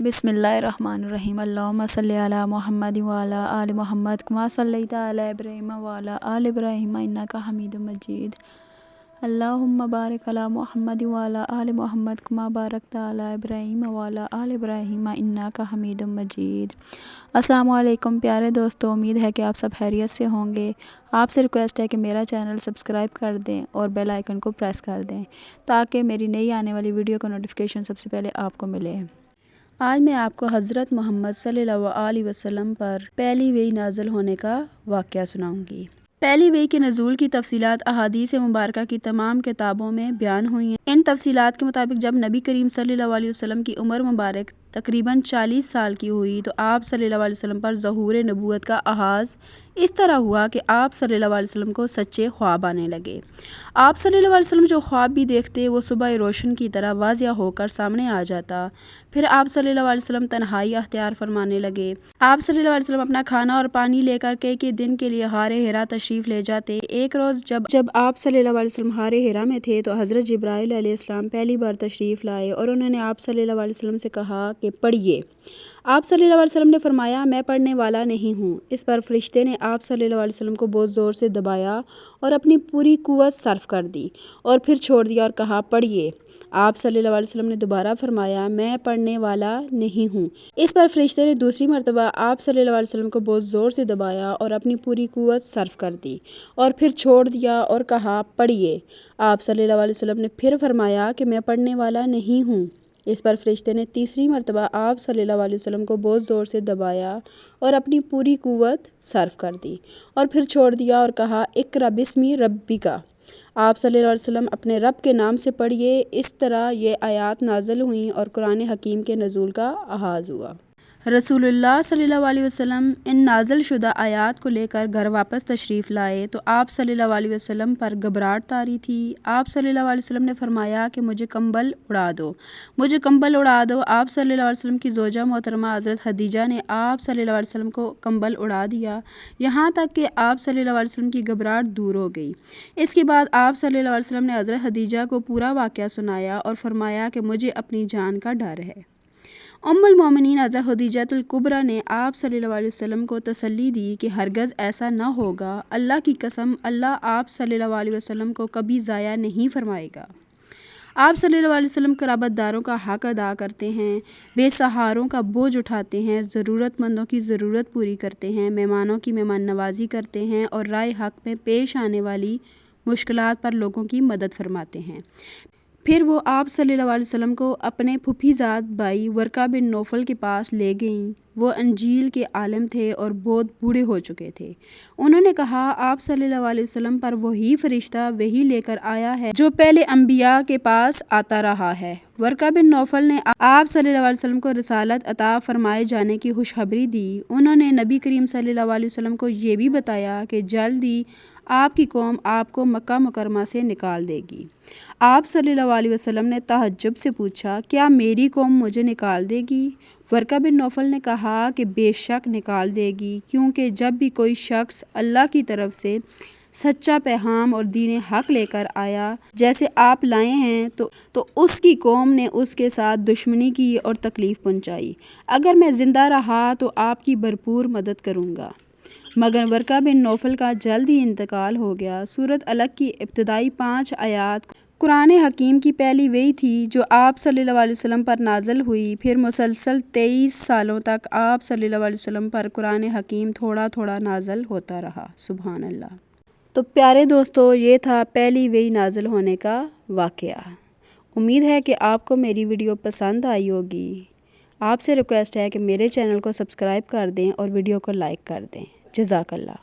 बिस्मिल्लाहिर्रहमानिर्रहीम। अल्लाहुम्मा सल्लि अला मुहम्मद व अला आलि मुहम्मद कमा सल्लैता अला इब्राहीम व अला आलि इब्राहीम इन्नका हमीदुम मजीद। अल्लाहुम्मा बारिक अला मुहम्मद व अला आलि मुहम्मद कमा बारकता अला इब्राहीम व अला आलि इब्राहीम इन्नका हमीदुम मजीद। अस्सलामु अलैकुम प्यारे दोस्तों, उम्मीद है कि आप सब खैरियत से होंगे। आपसे रिक्वेस्ट है कि मेरा चैनल सब्सक्राइब कर दें और बेल आइकन को प्रेस कर दें ताकि मेरी नई आने वाली वीडियो का नोटिफिकेशन सबसे पहले आपको मिले। आज मैं आपको हज़रत मोहम्मद सल्लल्लाहु अलैहि वसल्लम पर पहली वही नाज़िल होने का वाक़या सुनाऊंगी। पहली वही के नज़ूल की तफसीलात अहादीस मुबारका की तमाम किताबों में बयान हुई हैं। इन तफसीलात के मुताबिक जब नबी करीम सल्लल्लाहु अलैहि वसल्लम की उम्र मुबारक तकरीबन 40 साल की हुई तो आप सल्लल्लाहु अलैहि वसल्लम पर ज़हूर नबूवत का आगाज़ इस तरह हुआ कि आप सल्लल्लाहु अलैहि वसल्लम को सच्चे ख्वाब आने लगे। आप सल्लल्लाहु अलैहि वसल्लम जो ख्वाब भी देखते वो सुबह रोशन की तरह वाज़िया होकर सामने आ जाता। फिर आप सल्लल्लाहु अलैहि वसल्लम तन्हाई अख्तियार फरमाने लगे। आप सल्लल्लाहु अलैहि वसल्लम अपना खाना और पानी लेकर कई दिन के लिए हारे हिरा तशरीफ़ ले जाते। एक रोज़ जब आप सल्लल्लाहु अलैहि वसल्लम हारे हिरा में थे तो हज़रत जिब्राईल अलैहिस्सलाम पहली बार तशरीफ़ लाए और उन्होंने आप सल्लल्लाहु अलैहि वसल्लम से कहा कि पढ़िए। आप सल्लल्लाहु अलैहि वसल्लम ने फरमाया, मैं पढ़ने वाला नहीं हूँ। इस पर फरिश्ते ने आप सल्लल्लाहु अलैहि वसल्लम को बहुत ज़ोर से दबाया और अपनी पूरी कुव्वत सर्फ कर दी और फिर छोड़ दिया और कहा, पढ़िए। आप सल्लल्लाहु अलैहि वसल्लम ने दोबारा फरमाया, मैं पढ़ने वाला नहीं हूँ। इस पर फरिश्ते ने दूसरी मरतबा आप सल्लल्लाहु अलैहि वसल्लम को बहुत ज़ोर से दबाया और अपनी पूरी कुव्वत सर्फ कर दी और फिर छोड़ दिया और कहा, पढ़िए। आप सल्लल्लाहु अलैहि वसल्लम ने फिर फरमाया कि मैं पढ़ने वाला नहीं हूँ। इस पर फरिश्ते ने तीसरी मरतबा आप सल्लल्लाहु अलैहि वसल्लम को बहुत ज़ोर से दबाया और अपनी पूरी कुव्वत सर्फ कर दी और फिर छोड़ दिया और कहा, इक़रा बिस्मि रब्बिका। आप सल्लल्लाहु अलैहि वसल्लम अपने रब के नाम से पढ़िए। इस तरह ये आयात नाज़िल हुई और कुरान हकीम के नज़ूल का आगाज़ हुआ। रसूलुल्लाह सल्लल्लाहु अलैहि वसल्लम इन नाज़िल शुदा आयात को लेकर घर वापस तशरीफ़ लाए तो आप सल्लल्लाहु अलैहि वसल्लम पर घबराहट तारी थी। आप सल्लल्लाहु अलैहि वसल्लम ने फरमाया कि मुझे कंबल उड़ा दो, मुझे कंबल उड़ा दो। आप सल्लल्लाहु अलैहि वसल्लम की ज़ौजा मोहतरमा हज़रत खदीजा ने आप सल्लल्लाहु अलैहि वसल्लम को कंबल उड़ा दिया, यहाँ तक कि आप सल्लल्लाहु अलैहि वसल्लम की घबराहट दूर हो गई। इसके बाद आप सल्लल्लाहु अलैहि वसल्लम ने हज़रत खदीजा को पूरा वाक़या सुनाया और फरमाया कि मुझे अपनी जान का डर है। उम्मुल मोमिनीन हज़रत खदीजतुल कुबरा ने आप सल्लल्लाहु अलैहि वसल्लम को तसल्ली दी कि हरगज़ ऐसा न होगा। अल्लाह की कसम, अल्लाह आप सल्लल्लाहु अलैहि वसल्लम को कभी ज़ाया नहीं फरमाएगा। आप सल्लल्लाहु अलैहि वसल्लम क़राबतदारों का हक़ अदा करते हैं, बेसहारों का बोझ उठाते हैं, ज़रूरतमंदों की ज़रूरत पूरी करते हैं, मेहमानों की मेहमान नवाज़ी करते हैं और राय हक़ में पेश आने वाली मुश्किलात पर लोगों की मदद फरमाते हैं। फिर वो आप सल्लल्लाहु अलैहि वसल्लम को अपने फूफीज़ाद भाई वरका बिन नौफल के पास ले गईं। वो अंजील के आलिम थे और बहुत बूढ़े हो चुके थे। उन्होंने कहा, आप सल्लल्लाहु अलैहि वसल्लम पर वही फरिश्ता वही लेकर आया है जो पहले अंबिया के पास आता रहा है। वरका बिन नौफल ने आप सल्लल्लाहु अलैहि वसल्लम को रिसालत अता फरमाए जाने की खुशखबरी दी। उन्होंने नबी करीम सल्लल्लाहु अलैहि वसल्लम को ये भी बताया कि जल्द ही आपकी कौम आपको मक्का मुकरमा से निकाल देगी। आप सल्लल्लाहु अलैहि वसल्लम ने तहज्जुब से पूछा, क्या मेरी कौम मुझे निकाल देगी? वरका बिन नौफल ने कहा कि बेशक निकाल देगी, क्योंकि जब भी कोई शख्स अल्लाह की तरफ से सच्चा पैगाम और दीन हक लेकर आया जैसे आप लाए हैं तो उसकी कौम ने उसके साथ दुश्मनी की और तकलीफ़ पहुंचाई। अगर मैं ज़िंदा रहा तो आपकी भरपूर मदद करूँगा। मगर वरका बिन नौफल का जल्द ही इंतकाल हो गया। सूरत अलग की इब्तदाई 5 आयात कुरान हकीम की पहली वही थी जो आप सल्लल्लाहु अलैहि वसल्लम पर नाज़िल हुई। फिर मुसलसल 23 सालों तक आप सल्लल्लाहु अलैहि वसल्लम पर कुरान हकीम थोड़ा थोड़ा नाज़िल होता रहा। सुभान अल्लाह। तो प्यारे दोस्तों, ये था पहली वही नाज़िल होने का वाक़या। उम्मीद है कि आपको मेरी वीडियो पसंद आई होगी। आपसे रिक्वेस्ट है कि मेरे चैनल को सब्सक्राइब कर दें और वीडियो को लाइक कर दें। जज़ाकल्लाह।